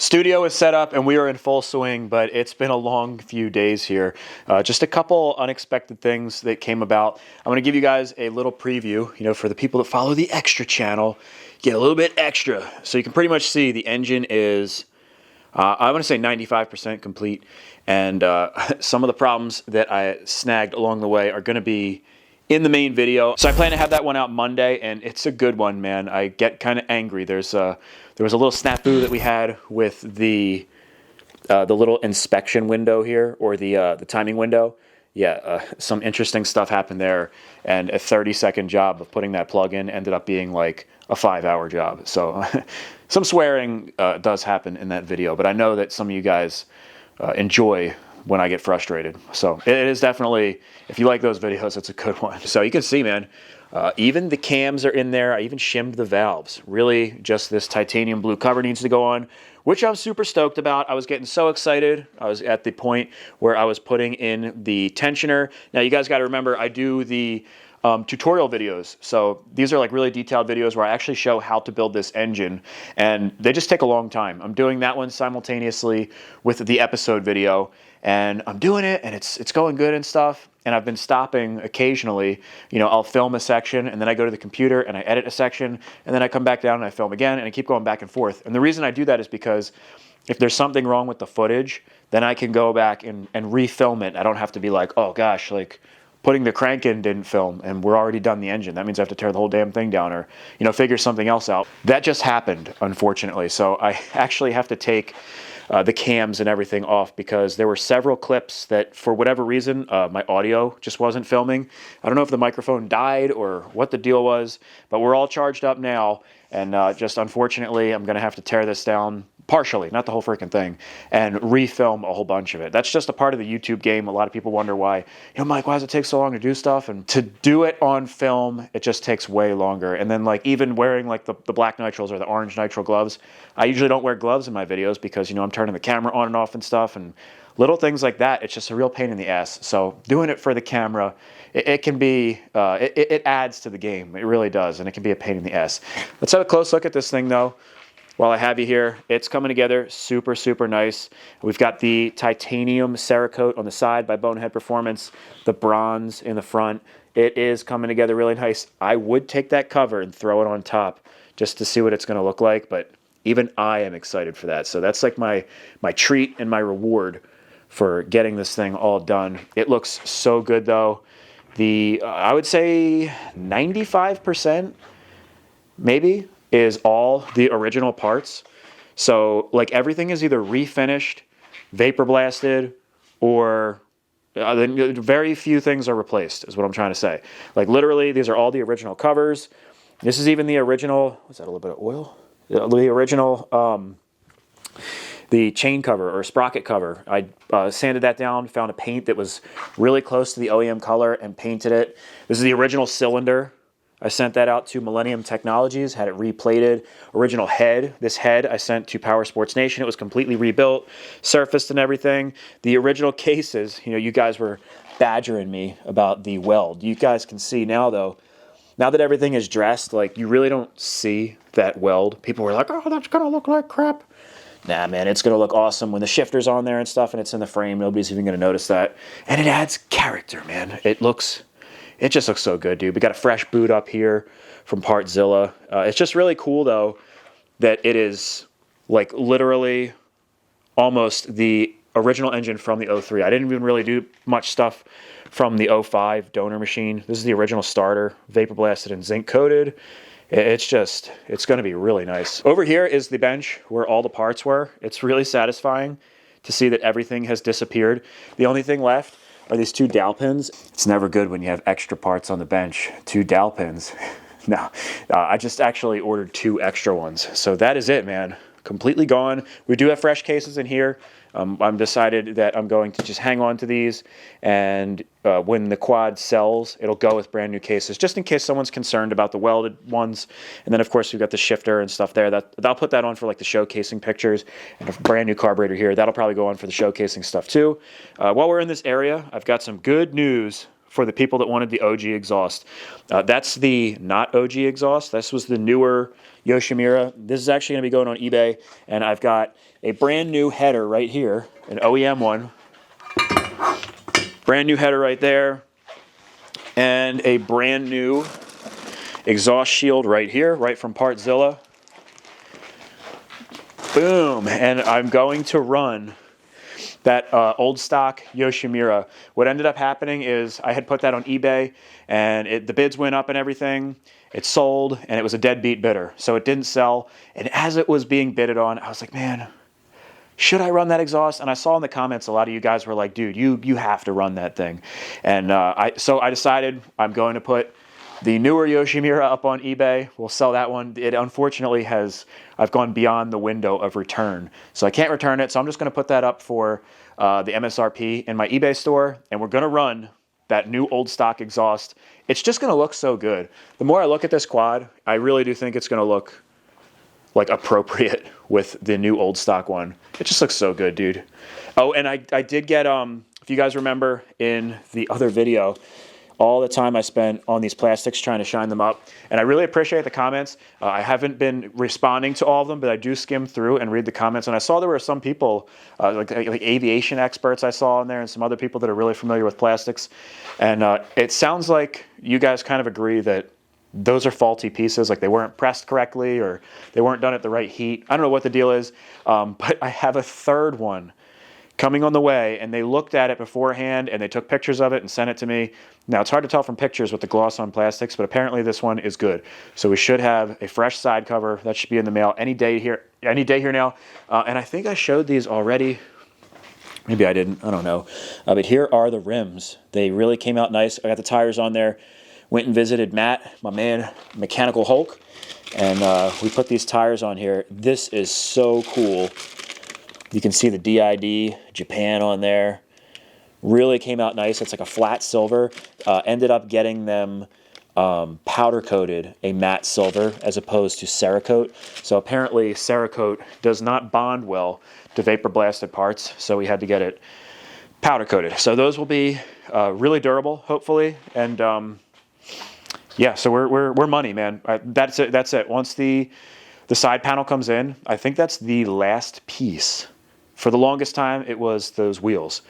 Studio is set up and we are in full swing, but it's been a long few days here. Just a couple unexpected things that came about. I'm going to give you guys a little preview, for the people that follow the extra channel, get a little bit extra. So you can pretty much see the engine is, I want to say 95% complete. And some of the problems that I snagged along the way are going to be in the main video. So I plan to have that one out Monday, and it's a good one, man. I get kind of angry. There was a little snafu that we had with the little inspection window here, or the timing window. Yeah, some interesting stuff happened there, and a 30-second job of putting that plug in ended up being like a 5-hour job. So some swearing does happen in that video, but I know that some of you guys enjoy when I get frustrated. So it is definitely, if you like those videos, it's a good one. So you can see, man, even the cams are in there. I even shimmed the valves. Really, just this titanium blue cover needs to go on, which I'm super stoked about. I was getting so excited. I was at the point where I was putting in the tensioner. Now, you guys got to remember, I do the tutorial videos. So these are like really detailed videos where I actually show how to build this engine, and they just take a long time. I'm doing that one simultaneously with the episode video, and I'm doing it, and it's going good and stuff. And I've been stopping occasionally. I'll film a section, and then I go to the computer and I edit a section, and then I come back down and I film again, and I keep going back and forth. And the reason I do that is because if there's something wrong with the footage, then I can go back and refilm it. I don't have to be like, oh gosh, like putting the crank in didn't film and we're already done the engine. That means I have to tear the whole damn thing down, or figure something else out. That just happened, unfortunately. So I actually have to take the cams and everything off, because there were several clips that, for whatever reason, my audio just wasn't filming. I don't know if the microphone died or what the deal was, but we're all charged up now, and just unfortunately I'm gonna have to tear this down partially, not the whole freaking thing, and refilm a whole bunch of it. That's just a part of the YouTube game. A lot of people wonder why, Mike, why does it take so long to do stuff? And to do it on film, it just takes way longer. And then like even wearing like the black nitrils or the orange nitrile gloves, I usually don't wear gloves in my videos because, I'm turning the camera on and off and stuff, and little things like that. It's just a real pain in the ass. So doing it for the camera, it can be, it adds to the game. It really does. And it can be a pain in the ass. Let's have a close look at this thing though. While I have you here, it's coming together super, super nice. We've got the titanium Cerakote on the side by Bonehead Performance, the bronze in the front. It is coming together really nice. I would take that cover and throw it on top just to see what it's going to look like, but even I am excited for that. So that's like my treat and my reward for getting this thing all done. It looks so good though. I would say 95% maybe is all the original parts. So like everything is either refinished, vapor blasted, or very few things are replaced, is what I'm trying to say. Like literally, these are all the original covers. This is even the original, was that a little bit of oil? The original, the chain cover or sprocket cover. I sanded that down, found a paint that was really close to the OEM color and painted it. This is the original cylinder. I sent that out to Millennium Technologies, had it replated. Original head, this head I sent to Power Sports Nation. It was completely rebuilt, surfaced and everything. The original cases, you guys were badgering me about the weld. You guys can see now though, now that everything is dressed, like you really don't see that weld. People were like, oh, that's gonna look like crap. Nah, man, it's gonna look awesome when the shifter's on there and stuff and it's in the frame. Nobody's even gonna notice that. And it adds character, man. It just looks so good, dude. We got a fresh boot up here from Partzilla. It's just really cool, though, that it is like literally almost the original engine from the 03. I didn't even really do much stuff from the 05 donor machine. This is the original starter, vapor blasted and zinc coated. It's going to be really nice. Over here is the bench where all the parts were. It's really satisfying to see that everything has disappeared. The only thing left are these 2 dowel pins. It's never good when you have extra parts on the bench. 2 dowel pins. No, I just actually ordered 2 extra ones. So that is it, man. Completely gone. We do have fresh cases in here. I'm decided that I'm going to just hang on to these, and when the quad sells, it'll go with brand new cases, just in case someone's concerned about the welded ones. And then of course we've got the shifter and stuff there. I'll put that on for like the showcasing pictures, and a brand new carburetor here. That'll probably go on for the showcasing stuff too. While we're in this area, I've got some good news for the people that wanted the OG exhaust. That's the not OG exhaust. This was the newer Yoshimura. This is actually going to be going on eBay, and I've got a brand new header right here, an OEM one. Brand new header right there, and a brand new exhaust shield right here, right from Partzilla. Boom, and I'm going to run that old stock Yoshimura. What ended up happening is I had put that on eBay, and the bids went up and everything. It sold, and it was a deadbeat bidder, so it didn't sell. And as it was being bidded on, I was like, man, should I run that exhaust? And I saw in the comments a lot of you guys were like, dude, you have to run that thing. And so I decided I'm going to put the newer Yoshimura up on eBay. We'll sell that one. It unfortunately I've gone beyond the window of return, so I can't return it. So I'm just going to put that up for the MSRP in my eBay store, and we're going to run that new old stock exhaust. It's just going to look so good. The more I look at this quad, I really do think it's going to look like appropriate with the new old stock one. It just looks so good, dude. Oh, and I did get, if you guys remember in the other video, all the time I spent on these plastics trying to shine them up. And I really appreciate the comments. I haven't been responding to all of them, but I do skim through and read the comments. And I saw there were some people, like aviation experts I saw in there, and some other people that are really familiar with plastics. And it sounds like you guys kind of agree that those are faulty pieces, like they weren't pressed correctly or they weren't done at the right heat. I don't know what the deal is, but I have a third one coming on the way, and they looked at it beforehand and they took pictures of it and sent it to me. Now, it's hard to tell from pictures with the gloss on plastics, but apparently this one is good. So we should have a fresh side cover. That should be in the mail any day here now. And I think I showed these already. Maybe I didn't, I don't know. But here are the rims. They really came out nice. I got the tires on there. Went and visited Matt, my man, Mechanical Hulk, and we put these tires on here. This is so cool. You can see the DID Japan on there. Really came out nice. It's like a flat silver. Ended up getting them powder coated a matte silver as opposed to Cerakote. So apparently Cerakote does not bond well to vapor blasted parts, so we had to get it powder coated. So those will be really durable, hopefully, and yeah, so we're money, man. That's it. That's it. Once the side panel comes in, I think that's the last piece. For the longest time, it was those wheels.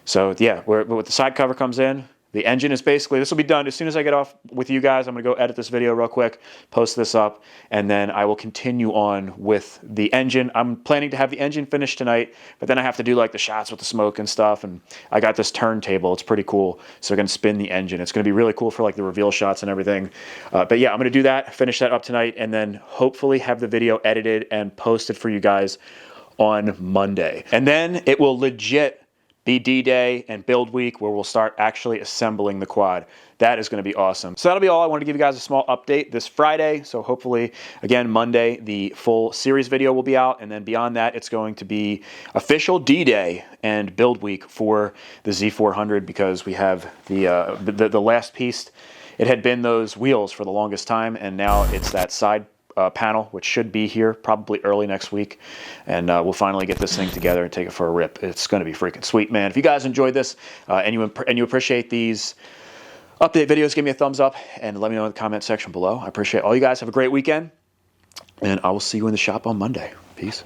So yeah, with the side cover comes in, the engine is basically, this will be done as soon as I get off with you guys. I'm going to go edit this video real quick, post this up, and then I will continue on with the engine. I'm planning to have the engine finished tonight, but then I have to do like the shots with the smoke and stuff, and I got this turntable. It's pretty cool, so I'm going to spin the engine. It's going to be really cool for like the reveal shots and everything. But yeah, I'm going to do that, finish that up tonight, and then hopefully have the video edited and posted for you guys on Monday. And then it will legit be D-Day and build week where we'll start actually assembling the quad. That is going to be awesome. So that'll be all. I wanted to give you guys a small update this Friday. So hopefully, again, Monday, the full series video will be out. And then beyond that, it's going to be official D-Day and build week for the Z400 because we have the last piece. It had been those wheels for the longest time, and now it's that side panel, which should be here probably early next week, and we'll finally get this thing together and take it for a rip. It's going to be freaking sweet, man. If you guys enjoyed this and you appreciate these update videos, give me a thumbs up and let me know in the comment section below. I appreciate all you guys. Have a great weekend, and I will see you in the shop on Monday. Peace.